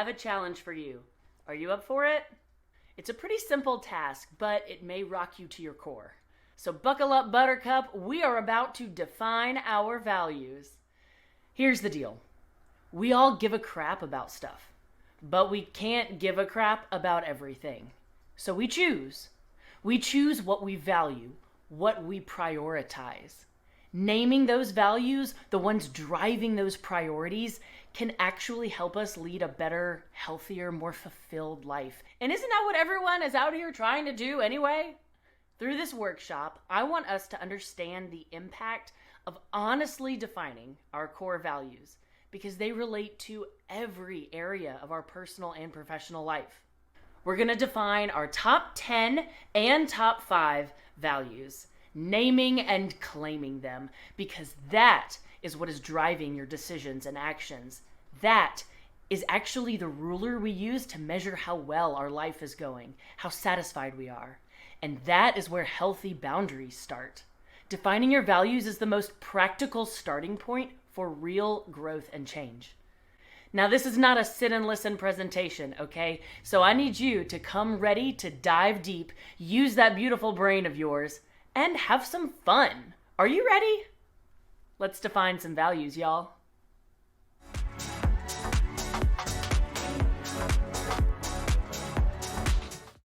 have a challenge for you. Are you up for it? It's a pretty simple task, but it may rock you to your core. So buckle up, Buttercup. We are about to define our values. Here's the deal. We all give a crap about stuff, but we can't give a crap about everything. So we choose. We choose what we value, what we prioritize. Naming those values, the ones driving those priorities, can actually help us lead a better, healthier, more fulfilled life. And isn't that what everyone is out here trying to do anyway? Through this workshop, I want us to understand the impact of honestly defining our core values because they relate to every area of our personal and professional life. We're going to define our top 10 and top 5 values, naming and claiming them, because that is what is driving your decisions and actions. That is actually the ruler we use to measure how well our life is going, how satisfied we are. And that is where healthy boundaries start. Defining your values is the most practical starting point for real growth and change. Now, this is not a sit and listen presentation, okay? So I need you to come ready to dive deep, use that beautiful brain of yours, and have some fun. Are you ready? Let's define some values, y'all.